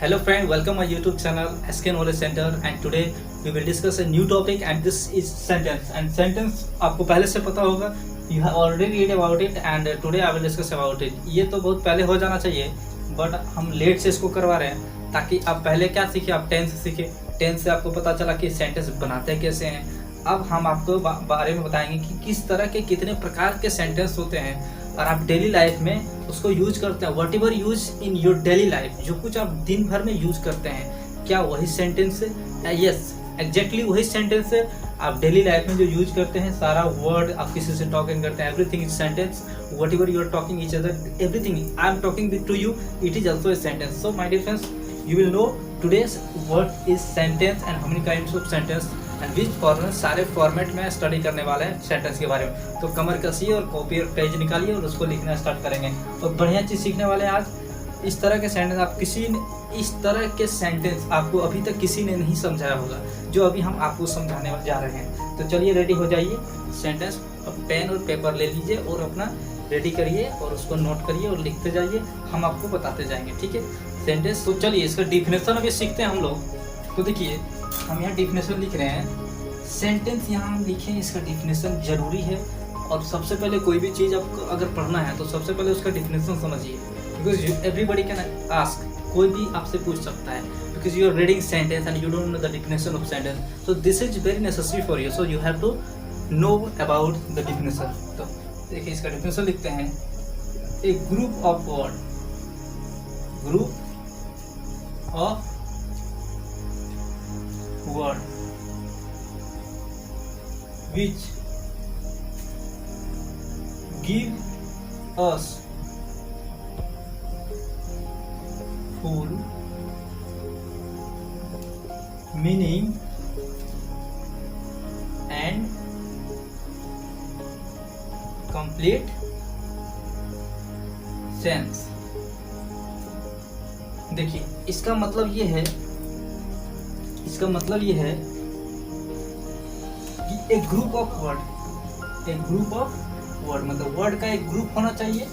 Hello friend, welcome my YouTube channel SK Knowledge Center and today we will discuss a new topic and this is sentence and sentence आपको पहले से पता होगा, you have already read about it and today I will discuss about it। ये तो बहुत पहले हो जाना चाहिए बट हम लेट से इसको करवा रहे हैं ताकि आप पहले क्या सीखे, आप टेंस सीखे। टेंस से आपको पता चला कि सेंटेंस बनाते कैसे हैं। अब हम आपको बारे में बताएंगे कि किस तरह के कितने प्रकार के सेंटेंस होते हैं और आप डेली लाइफ में उसको यूज करते हैं। What ever use in your daily life, जो कुछ आप दिन भर में यूज करते हैं, क्या वही सेंटेंस है? यस, एग्जैक्टली वही सेंटेंस है। आप डेली लाइफ में जो यूज करते हैं, सारा वर्ड आप किसी से टॉकिंग करते हैं, everything is sentence. Whatever you are talking each other, everything I am talking with to you, it is also a sentence. So my dear friends, you will know today's what is sentence and how many kinds of sentence and which format। सारे format में study करने वाले हैं sentence के बारे में। तो कमर कसिए और कॉपी और पेज निकालिए और उसको लिखना स्टार्ट करेंगे। तो बढ़िया चीज़ सीखने वाले हैं आज। इस तरह के सेंटेंस आप इस तरह के सेंटेंस आपको अभी तक किसी ने नहीं समझाया होगा जो अभी हम आपको समझाने जा रहे हैं। तो चलिए रेडी हो जाइए। सेंटेंस पेन और पेपर ले लीजिए और अपना रेडी करिए और उसको नोट करिए और लिखते जाइए, हम आपको बताते जाएंगे, ठीक है। सेंटेंस तो चलिए इसका डिफिनेशन अभी सीखते हैं हम लोग। तो देखिए हम यहाँ डिफिनेशन लिख रहे हैं। सेंटेंस यहाँ हम लिखें, इसका डिफिनेशन जरूरी है। और सबसे पहले कोई भी चीज़ आपको अगर पढ़ना है तो सबसे पहले उसका डिफिनेशन समझिए, बिकॉज एवरीबडी कैन आस्क, कोई भी आपसे पूछ सकता है, because you are reading sentence and you don't know the definition of sentence. So this is very necessary for you, so you have to know about the definition. तो देखिए इसका definition लिखते हैं। A group of word, group of word which give us full meaning and complete sense। देखिए इसका मतलब ये है, कि एक ग्रुप ऑफ वर्ड मतलब वर्ड का एक ग्रुप होना चाहिए,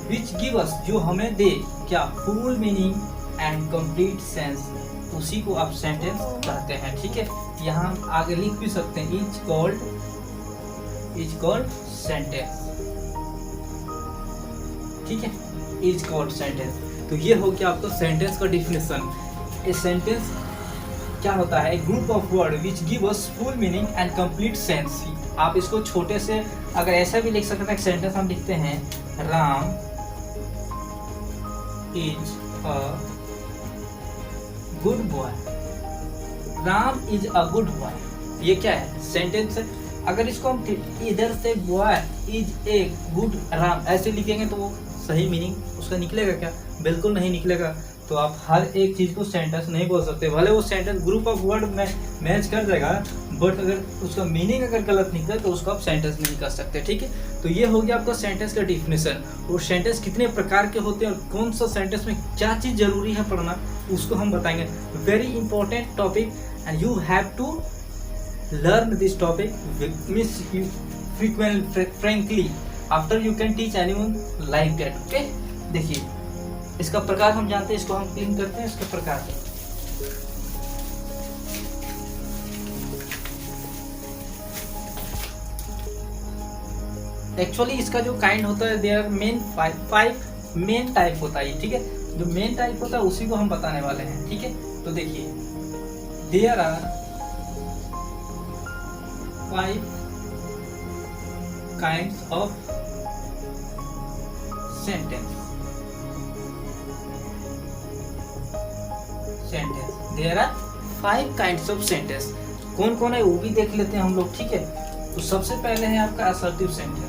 विच गिव अस, जो हमें दे क्या, full meaning and complete sense, उसी को आप सेंटेंस कहते हैं, ठीक है। यहाँ हम आगे लिख भी सकते हैं, इज कॉल्ड सेंटेंस, ठीक है, इज कॉल्ड सेंटेंस। तो ये हो गया आपको सेंटेंस का डिफिनेशन। ए सेंटेंस क्या होता है? A group of word which give us full meaning and complete sense. आप इसको छोटे से अगर ऐसा भी लिख सकते हैं, सेंटेंस हम लिखते हैं, Ram is a good boy. Ram is a good boy, ये क्या है? सेंटेंस है। अगर इसको हम इधर से boy is a good Ram ऐसे लिखेंगे तो वो सही मीनिंग उसका निकलेगा क्या? बिल्कुल नहीं निकलेगा। तो आप हर एक चीज़ को सेंटेंस नहीं बोल सकते, भले वो सेंटेंस ग्रुप ऑफ वर्ड में मैच कर जाएगा, बट अगर उसका मीनिंग अगर गलत निकले तो उसको आप सेंटेंस नहीं कर सकते, ठीक है। तो ये हो गया आपका सेंटेंस का डिफिनेशन। और सेंटेंस कितने प्रकार के होते हैं और कौन सा सेंटेंस में क्या चीज़ जरूरी है पढ़ना, उसको हम बताएंगे। Very important topic and you have to learn this topic frequently after you can teach anyone like that, okay. देखिए इसका प्रकार हम जानते हैं, इसको हम क्लीन करते हैं, इसके प्रकार। एक्चुअली इसका जो काइंड होता है, there main five main type होता है, ठीक है। जो मेन टाइप होता है उसी को हम बताने वाले हैं, ठीक है। तो देखिए there are 5 kinds of sentence. There are 5 kinds of sentence. कौन कौन है वो भी देख लेते हैं हम लोग, ठीक है। तो सबसे पहले है आपका असर्टिव सेंटेंस।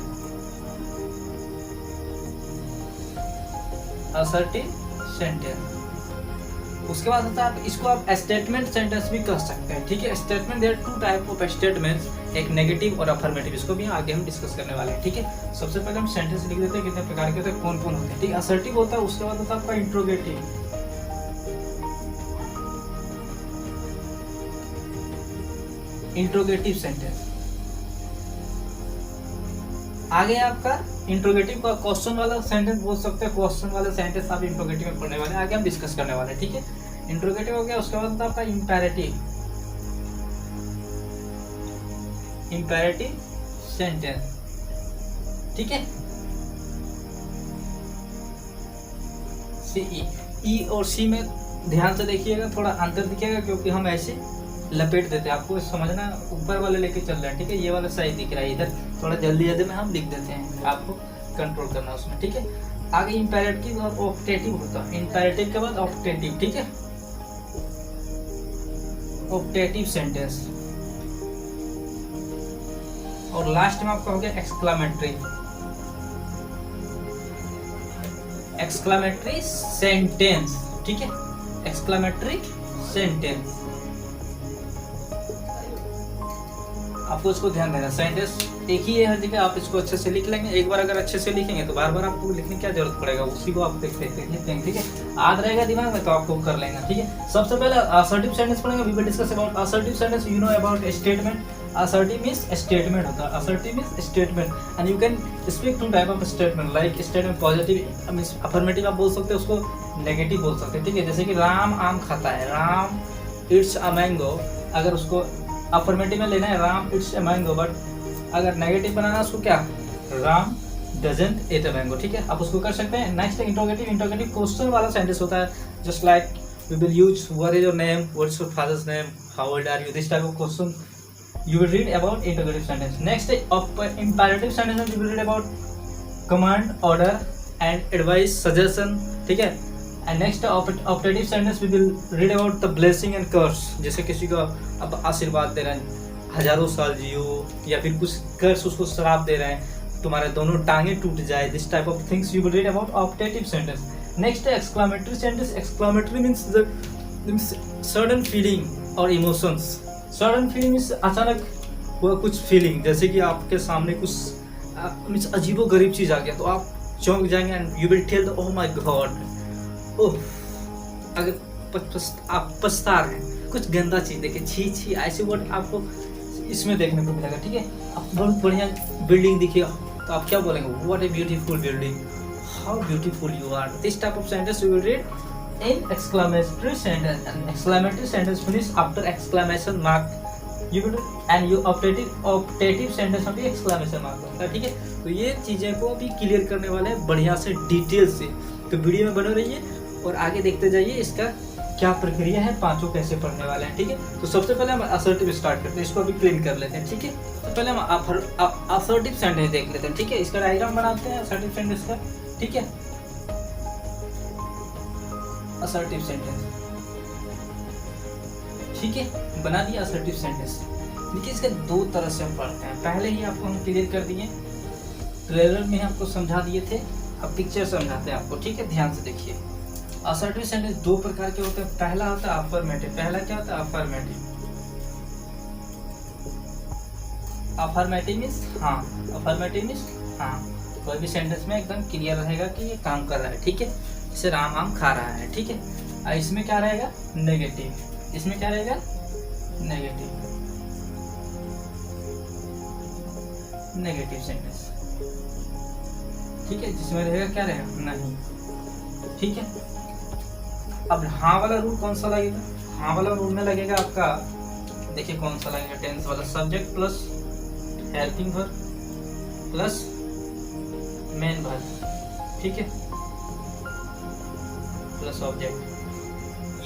उसके बाद होता है इसको आप स्टेटमेंट सेंटेंस भी कह सकते हैं, ठीक है। Statement, there are 2 type of statements, एक नेगेटिव और अफर्मेटिव। इसको भी आगे हम डिस्कस करने वाले हैं, ठीक है। सबसे पहले हम सेंटेंस लिख देते हैं कितने प्रकार के होते हैं, कौन कौन होते हैं, ठीक है। असर्टिव होता है, उसके बाद होता है आपका इंट्रोगेटिव। इंट्रोगेटिव सेंटेंस आगे आपका इंट्रोगेटिव का क्वेश्चन वाला सेंटेंस बोल सकते हैं, क्वेश्चन वाला सेंटेंस आप इंट्रोगेटिव में पढ़ने वाले हैं, आगे हम डिस्कस करने वाले हैं, ठीक है। इंट्रोगेटिव हो गया, उसके बाद होता है आपका इम्पेरेटिव सेंटेंस, ठीक है। ई और सी में ध्यान से देखिएगा, थोड़ा अंतर दिखेगा क्योंकि हम ऐसे लपेट देते हैं, आपको समझना ऊपर वाले लेके चल रहे हैं, ठीक है। ये वाला सही दिख रहा है, इधर थोड़ा जल्दी जल्दी में हम लिख देते हैं, आपको कंट्रोल करना उसमें, ठीक है। आगे इम्पेरेटिव और ऑप्टेटिव होता है, इम्पेरेटिव के बाद ऑप्टेटिव, ठीक है। ऑप्टेटिव सेंटेंस, और लास्ट में आपका हो गया एक्सक्लामेटरी सेंटेंस, ठीक है। एक्सक्लामेटरी सेंटेंस, आपको इसको ध्यान देना। सेंटेंस एक ही है हर जगह, आप इसको अच्छे से लिख लेंगे। एक बार अगर अच्छे से लिखेंगे तो बार बार आपको लिखने की क्या जरूरत पड़ेगा, उसी को आप देख लेते हैं, ठीक है। याद रहेगा दिमाग में तो आपको कर लेंगे, ठीक है। सबसे पहले असर्टिव सेंटेंस पढ़ेंगे, we will discuss about assertive sentence. You know about statement. Assertive means statement होता है, assertive means statement, and you can speak two type of statement, like statement positive means affirmative आप बोल सकते हैं, उसको negative बोल सकते हैं, ठीक है। जैसे कि राम आम खाता है, राम इट्स अ मैंगो, अगर उसको अफर्मेटिव में लेना है Ram it's a mango, but अगर नेगेटिव बनाना है उसको क्या, Ram doesn't eat a mango, ठीक है। आप उसको कर सकते हैं। नेक्स्ट इंट्रोगेटिव क्वेश्चन वाला सेंटेंस होता है, just like we will use what is your name, what is your father's name, how old are you, this type of question you will read about interrogative sentence. Next imperative sentence you will read about command, order and advice, suggestion, ठीक है। and next optative sentence we will read about the blessing and curse, जैसे किसी को अब आशीर्वाद दे रहे हैं, हजारों साल जियो, या फिर कुछ कर्स उसको श्राप दे रहे हैं, तुम्हारे दोनों टांगे टूट जाए, this type of things you will read about optative sentence. Next exclamatory sentence. Exclamatory means certain feeling or emotions. Sudden feeling means अचानक हुआ कुछ फीलिंग, जैसे कि आपके सामने कुछ मीन्स अजीबो गरीब चीज आ गया तो आप चौंक जाएंगे, and you will tell the oh my God, oh, अगर आप पछता रहे हैं, कुछ गंदा चीज देखे, छी छी, ऐसे वर्ड आपको इसमें देखने को मिलेगा, ठीक है। आप बहुत बढ़िया बिल्डिंग दिखिए तो आप क्या बोलेंगे, what a beautiful building, how beautiful you are, this type of sentence you will read in exclamatory sentence. And exclamatory sentence finish after exclamation mark, you will, and your optative sentence में भी exclamation mark होता है, ठीक है। तो ये चीजें को भी क्लियर करने वाले हैं बढ़िया से डिटेल से, तो वीडियो में बने रहिए और आगे देखते जाइए इसका क्या प्रक्रिया है, पांचों कैसे पढ़ने वाले हैं, ठीक है। तो सबसे पहले हम असर्टिव स्टार्ट करते हैं, इसको अभी क्लीन कर लेते हैं, ठीक है। तो पहले हम असर्टिव सेंटेंस देख लेते हैं, ठीक है। इसका डायग्राम बनाते हैं असर्टिव सेंटेंस का, ठीक है। असर्टिव सेंटेंस, ठीक है, बना दिया असर्टिव सेंटेंस। देखिए इसके दो तरह से हम पढ़ते हैं, पहले ही आपको हम क्लियर कर दिए, ट्रेलर में आपको समझा दिए थे, अब पिक्चर समझाते हैं आपको, ठीक है। ध्यान से देखिए, असर्टिव सेंटेंस दो प्रकार के होते हैं। पहला होता है अफर्मेटिव, पहला क्या होता है अफर्मेटिव, अफर्मेटिव मीन्स हाँ, अफर्मेटिव मीन्स हाँ, कोई भी सेंटेंस में एकदम क्लियर रहेगा कि ये काम कर रहा है, ठीक है। जैसे राम आम खा रहा है, ठीक है। और इसमें क्या रहेगा नेगेटिव, इसमें क्या रहेगा नेगेटिव सेंटेंस, ठीक है। जिसमें रहेगा क्या रहेगा नहीं, ठीक है। अब हाँ वाला रूल कौन सा लगेगा, हाँ वाला रूल में लगेगा आपका, देखिए कौन सा लगेगा, टेंस वाला, subject plus helping verb plus main verb, ठीक है, प्लस ऑब्जेक्ट,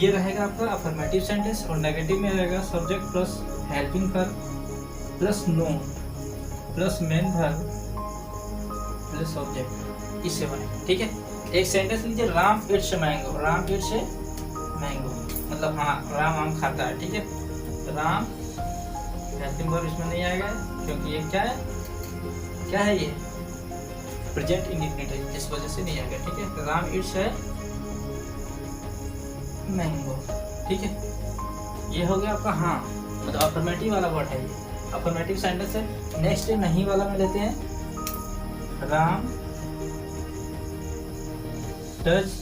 ये रहेगा आपका अफर्मेटिव सेंटेंस। और नेगेटिव में रहेगा subject plus helping verb plus known plus main verb plus object, इससे बने, ठीक है। एक सेंटेंस लीजिए, Ram it's mango, Ram it's mango मतलब हाँ राम आम खाता है, ठीक है। राम हेल्पिंग वर्ब इसमें नहीं आएगा क्योंकि ये क्या है ये प्रेजेंट इंडेफिनिट है, जिस वजह से नहीं आएगा, ठीक है। राम इट्स है मैंगो, ठीक है। ये हो गया आपका हाँ, मतलब अफर्मेटिव वाला वर्ड है, ये अफर्मेटिव सेंटेंस है। नेक्स्ट नहीं वाला में लेते हैं, Ram does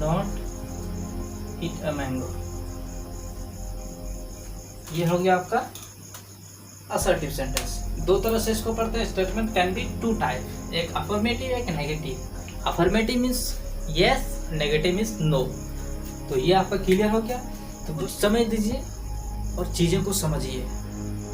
not eat a mango, ये हो गया आपका असर्टिव सेंटेंस। दो तरह से इसको पढ़ते हैं, statement can be two type, एक अफर्मेटिव एक negative. Affirmative means yes, negative means no. तो ये आपका क्लियर हो गया। तो कुछ समझ दीजिए और चीज़ों को समझिए।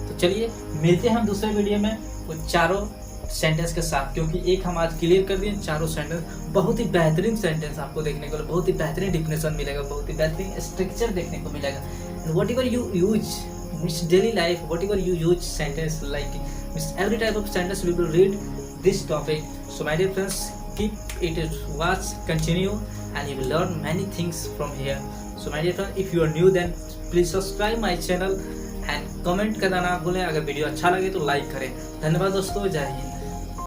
तो चलिए मिलते हैं हम दूसरे वीडियो में वो चारों सेंटेंस के साथ, क्योंकि एक हम आज क्लियर कर दिए, चारों सेंटेंस बहुत ही बेहतरीन सेंटेंस आपको देखने को, बहुत ही बेहतरीन डिफिनेशन मिलेगा, बहुत ही बेहतरीन स्ट्रक्चर देखने को मिलेगा। And what ever you use means daily life, what ever you use sentence like means every type of sentence we will read this topic. So my dear friends, keep it watch, continue, and you will learn many things from here. So my dear friend, if you are new then please subscribe my channel and comment करना ना भूलें। अगर video अच्छा लगे तो like करें। धन्यवाद दोस्तों, जय हिंद।